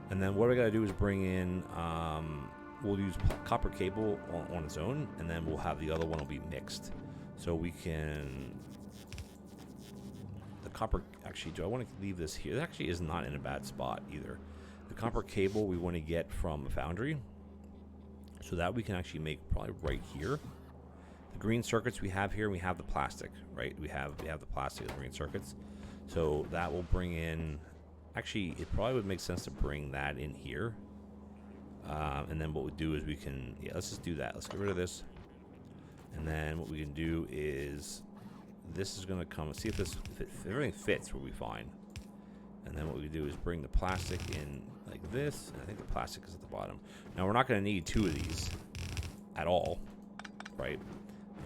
And then what I got to do is bring in, we'll use copper cable on its own, and then we'll have the other one will be mixed. So we can, the copper, actually, do I want to leave this here? It actually is not in a bad spot either. The copper cable we want to get from a foundry, so that we can actually make probably right here. The green circuits we have here, we have the plastic, right? We have the plastic of the green circuits. So that will bring in, actually, it probably would make sense to bring that in here. And then what we do is we can, yeah, let's just do that. Let's get rid of this. And then what we can do is, this is going to come, see if this, if everything fits, we'll be fine. And then what we do is bring the plastic in like this. And I think the plastic is at the bottom. Now we're not going to need two of these at all, right?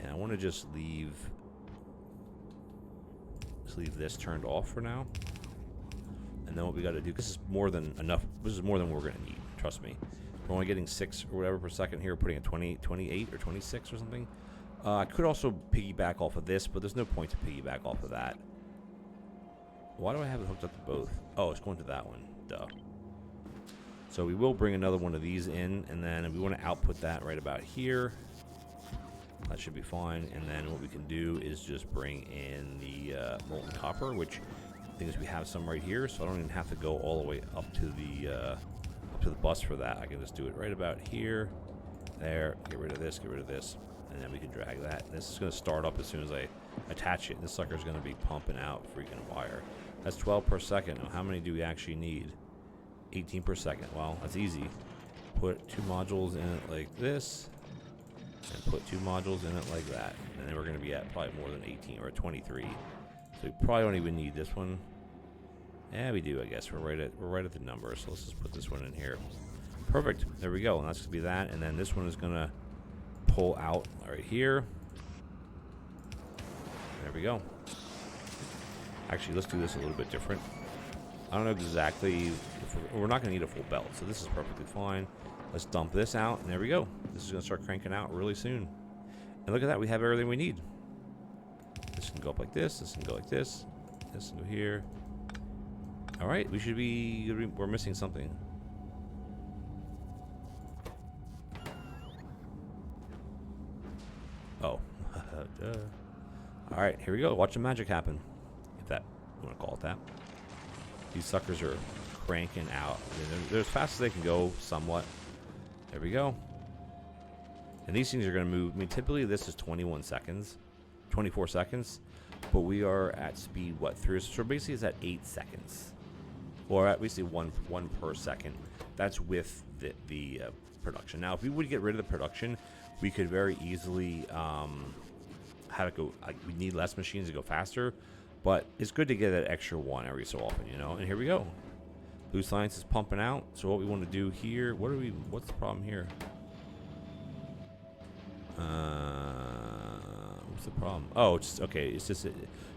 And I want to just leave this turned off for now. And then what we got to do, this is more than enough. This is more than we're going to need. Trust me. We're only getting 6 or whatever per second here. Putting at 28 or 26 or something. I could also piggyback off of this, but there's no point to piggyback off of that. Why do I have it hooked up to both? Oh, it's going to that one. Duh. So we will bring another one of these in, and then we want to output that right about here. That should be fine. And then what we can do is just bring in the molten copper, which the thing is we have some right here, so I don't even have to go all the way up to the bus for that. I can just do it right about here. There. Get rid of this. Get rid of this. And then we can drag that. This is going to start up as soon as I attach it. This sucker is going to be pumping out freaking wire. That's 12 per second. Now, how many do we actually need? 18 per second. Well, that's easy. Put 2 modules in it like this, and put 2 modules in it like that. And then we're going to be at probably more than 18 or 23. So we probably don't even need this one. Yeah, we do, I guess. We're right at the number. So let's just put this one in here. Perfect. There we go. And that's going to be that. And then this one is going to pull out right here. There we go. Actually, let's do this a little bit different. I don't know exactly if we're not going to need a full belt, so this is perfectly fine. Let's dump this out, and there we go. This is going to start cranking out really soon. And look at that, we have everything we need. This can go up like this. This can go like this. This can go here. All right, we should be. We're missing something. Oh. Duh. All right, here we go. Watch the magic happen. If that, you want to call it that. These suckers are cranking out. They're as fast as they can go, somewhat. There we go. And these things are going to move. I mean, typically this is 21 seconds, 24 seconds, but we are at speed, what, through? So basically it's at 8 seconds. Or at least one per second. That's with the production. Now, if we would get rid of the production, we could very easily have it go, we need less machines to go faster, but it's good to get that extra one every so often, you know. And here we go. Blue Science is pumping out. So what we want to do here, what's the problem here? What's the problem? Oh, it's okay. It's just, it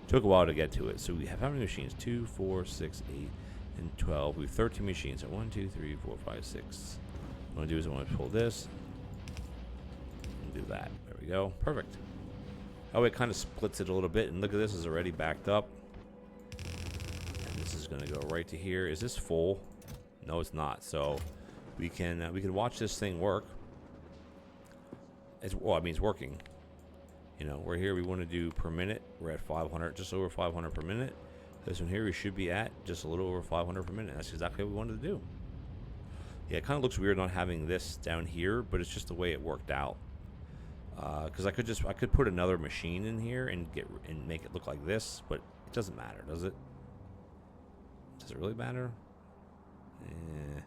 took a while to get to it. So we have how many machines? 2, 4, 6, 8, and 12. We have 13 machines. So 1, 2, 3, 4, 5, 6. What I want to do is I want to pull this and do that. There we go. Perfect. Oh, it kind of splits it a little bit, and look at this, is already backed up. And this is going to go right to here. Is this full? No, it's not. So we can watch this thing work. Well, I mean, it's working. You know, we're here. We want to do per minute. We're at 500, just over 500 per minute. This one here, we should be at just a little over 500 per minute. That's exactly what we wanted to do. Yeah, it kind of looks weird not having this down here, but it's just the way it worked out. Because I could put another machine in here and make it look like this, but it doesn't matter, does it? Does it really matter? Eh.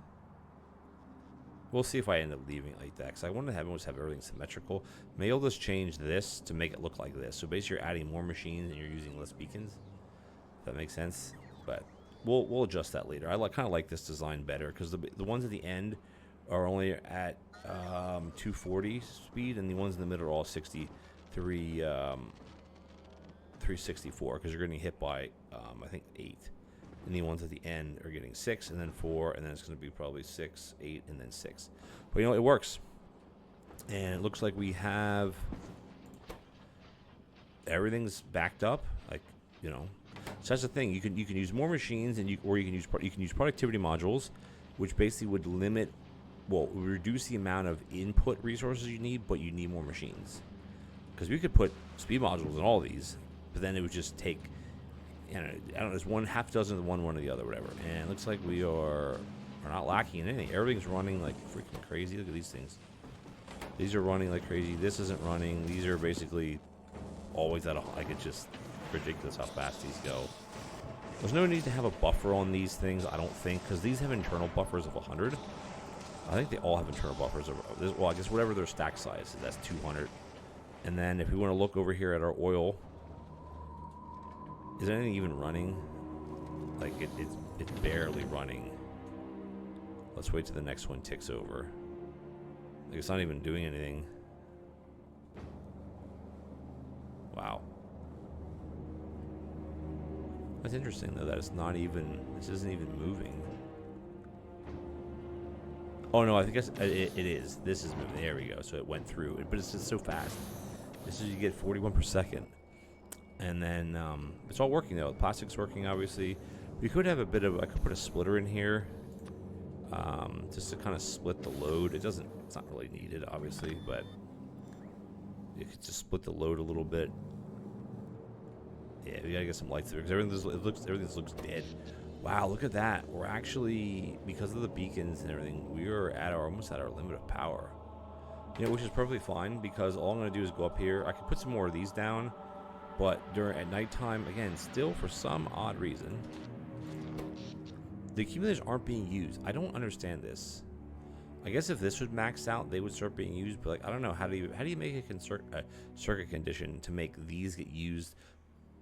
We'll see if I end up leaving it like that, because I want to almost have everything symmetrical. Maybe I'll just change this to make it look like this. So basically, you're adding more machines and you're using less beacons. If that makes sense. But we'll adjust that later. I kind of like this design better because the ones at the end are only at 240 speed, and the ones in the middle are all 364 because you're getting hit by I think 8, and the ones at the end are getting 6 and then 4, and then it's going to be probably 6, 8, and then 6. But you know, it works, and it looks like we have everything's backed up. Like, you know, so that's the thing. You can use more machines, and you can use productivity modules, which basically would limit, well, reduce the amount of input resources you need, but you need more machines. Because we could put speed modules in all these, but then it would just take, you know, I don't know, there's one half dozen of one or the other, whatever. And it looks like we're not lacking in anything. Everything's running like freaking crazy. Look at these things. These are running like crazy. This isn't running. These are basically always at a, like, it's just ridiculous how fast these go. There's no need to have a buffer on these things, I don't think, because these have internal buffers of 100. I think they all have internal buffers of, well, I guess whatever their stack size is, that's 200. And then if we want to look over here at our oil, is anything even running? Like, it's barely running. Let's wait till the next one ticks over. Like, it's not even doing anything. Wow. That's interesting, though, that it's not even, this isn't even moving. Oh, no, I think it is. This is moving. There we go. So it went through it, but it's just so fast. This is, you get 41 per second. And then it's all working, though. The plastic's working, obviously. We could have a bit of, I could put a splitter in here just to kind of split the load. It's not really needed, obviously, but you could just split the load a little bit. Yeah, we gotta get some lights there because everything looks dead. Wow, look at that. We're actually, because of the beacons and everything, we are almost at our limit of power. You know, which is perfectly fine because all I'm gonna do is go up here. I could put some more of these down, but at nighttime, again, still for some odd reason, the accumulators aren't being used. I don't understand this. I guess if this was maxed out, they would start being used. But like, I don't know, how do you make a circuit condition to make these get used?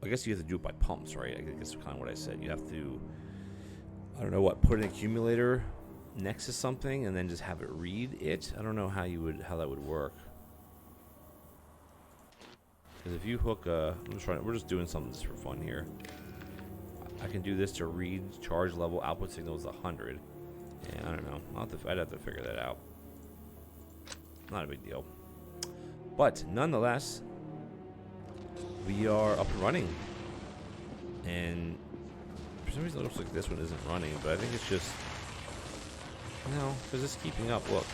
I guess you have to do it by pumps, right? I guess kind of what I said. You have to, I don't know what, put an accumulator next to something and then just have it read it. I don't know how that would work. Because if you hook we're just doing something just for fun here. I can do this to read charge level output signals 100. And I don't know. I'd have to figure that out. Not a big deal. But nonetheless, we are up and running. And for some reason it looks like this one isn't running, but I think it's just, no, because it's keeping up. Look.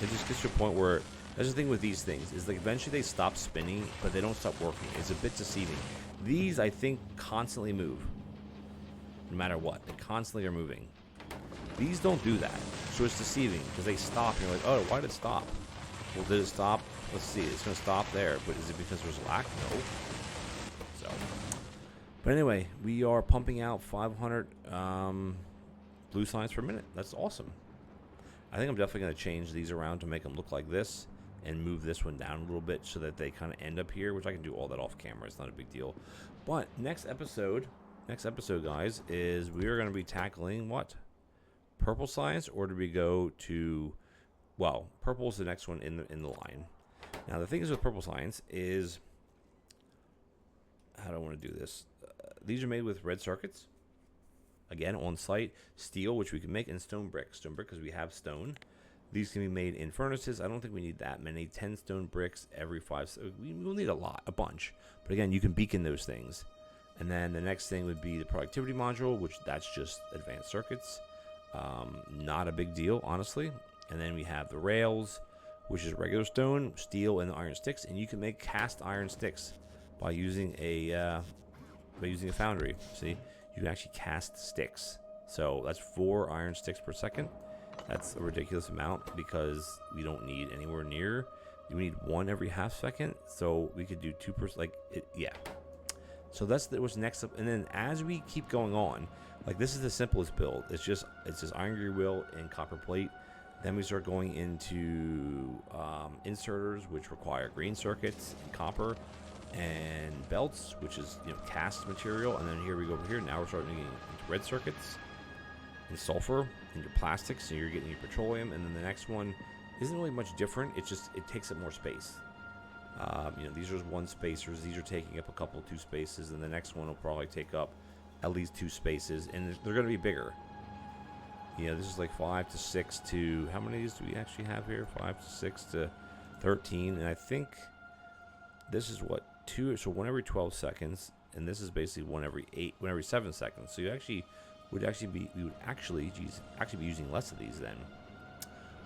It just gets to a point where, that's the thing with these things, is like eventually they stop spinning, but they don't stop working. It's a bit deceiving. These, I think, constantly move. No matter what. They constantly are moving. These don't do that. So it's deceiving, because they stop, and you're like, oh, why did it stop? Well, did it stop? Let's see. It's going to stop there, but is it because there's lack? No. So, but anyway, we are pumping out 500 blue signs per minute. That's awesome. I think I'm definitely going to change these around to make them look like this and move this one down a little bit so that they kind of end up here, which I can do all that off camera. It's not a big deal. But next episode, guys, is we are going to be tackling what? Purple science, or do we go to, well, purple is the next one in the line. Now, the thing is with purple science is, how do I want to do this? These are made with red circuits. Again, on site, steel, which we can make, and stone brick. Stone brick, because we have stone. These can be made in furnaces. I don't think we need that many. 10 stone bricks every 5. So we will need a bunch. But again, you can beacon those things. And then the next thing would be the productivity module, which that's just advanced circuits. Not a big deal, honestly. And then we have the rails, which is regular stone, steel, and iron sticks. And you can make cast iron sticks by using a foundry. See? You can actually cast sticks. So that's 4 iron sticks per second. That's a ridiculous amount because we don't need anywhere near. You need 1 every half second. So we could do 2 per, yeah. So that's what's next up. And then as we keep going on, like this is the simplest build. It's just iron gear wheel and copper plate. Then we start going into inserters, which require green circuits and copper, and belts, which is cast material. And then here we go over here. Now we're starting to get into red circuits and sulfur and your plastics. So you're getting your petroleum. And then the next one isn't really much different. It's just it takes up more space. These are 1 spacers. These are taking up a couple 2 spaces, and the next one will probably take up at least 2 spaces, and they're going to be bigger. This is like 5 to 6 to, how many of these do we actually have here? 5 to 6 to 13, and I think this is what, 2, so 1 every 12 seconds, and this is basically 1 every 8, 1 every 7 seconds. So you we would actually be using less of these then.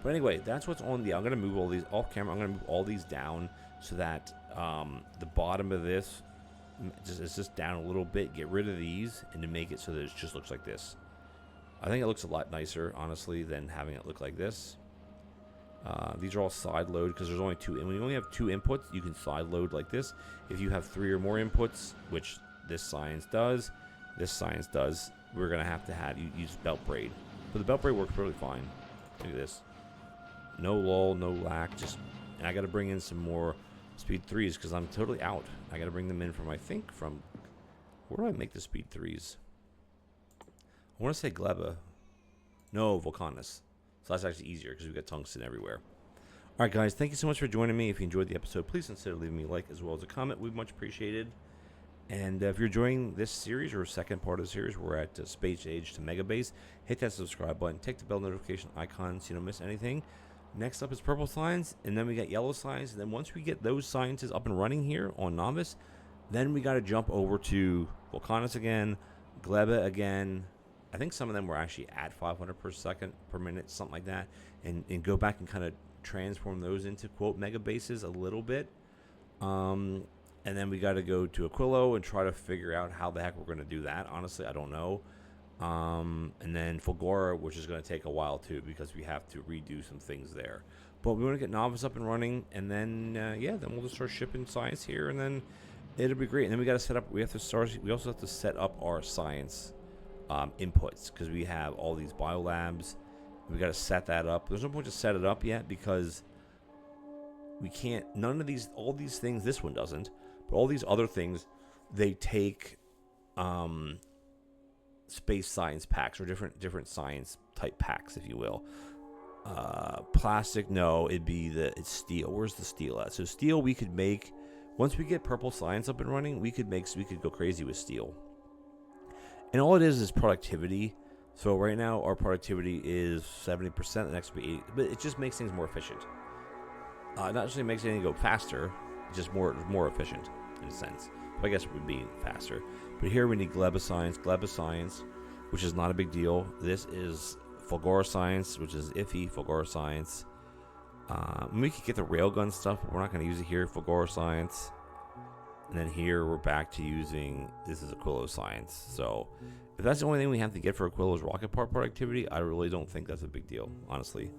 But anyway, that's what's on the, I'm going to move all these off camera. I'm going to move all these down so that the bottom of this is just down a little bit. Get rid of these and to make it so that it just looks like this. I think it looks a lot nicer, honestly, than having it look like this. These are all side load because there's only 2. And when you only have 2 inputs, you can side load like this. If you have 3 or more inputs, which this science does, we're going to have you use belt braid. But the belt braid works really fine. Look at this. No lull, no lack. And I got to bring in some more speed 3s because I'm totally out. I got to bring them in from, I think, where do I make the speed 3s? I want to say Gleba. No, Volcanus. So that's actually easier because we've got tungsten everywhere. All right, guys, thank you so much for joining me. If you enjoyed the episode, please consider leaving me a like as well as a comment. We'd much appreciated. And if you're enjoying this series or second part of the series, we're at Space Age to Megabase. Hit that subscribe button. Take the bell notification icon so you don't miss anything. Next up is purple signs, and then we got yellow signs. And then once we get those sciences up and running here on Novice, then we got to jump over to Volcanus again, Gleba again. I think some of them were actually at 500 per second per minute, something like that, and go back and kind of transform those into quote megabases a little bit. And then we got to go to Aquilo and try to figure out how the heck we're going to do that. Honestly, I don't know. And then Fulgora, which is going to take a while too because we have to redo some things there. But we want to get Novice up and running, and then then we'll just start shipping science here, and then it'll be great. And then we got to set up. We also have to set up our science inputs because we have all these biolabs. We got to set that up. There's no point to set it up yet because we can't. None of these, all these things. This one doesn't, but all these other things, they take space science packs or different science type packs, if you will. Plastic, no, it's steel. Where's the steel at? So steel, we could make once we get purple science up and running. We could go crazy with steel. And all it is productivity. So right now our productivity is 70%. The next will be 80%, but it just makes things more efficient. Not necessarily makes anything go faster, it's just more efficient in a sense. So I guess it would be faster. But here we need Gleba science, which is not a big deal. This is Fulgora science, which is iffy. Fulgora science. We could get the railgun stuff, but we're not going to use it here. Fulgora science. And then here we're back to using, this is Aquilo science. So if that's the only thing we have to get for Aquilo's rocket part productivity, I really don't think that's a big deal, honestly.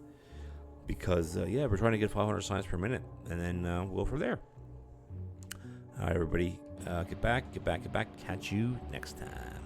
Because, we're trying to get 500 science per minute, and then we'll go from there. All right, everybody, get back. Catch you next time.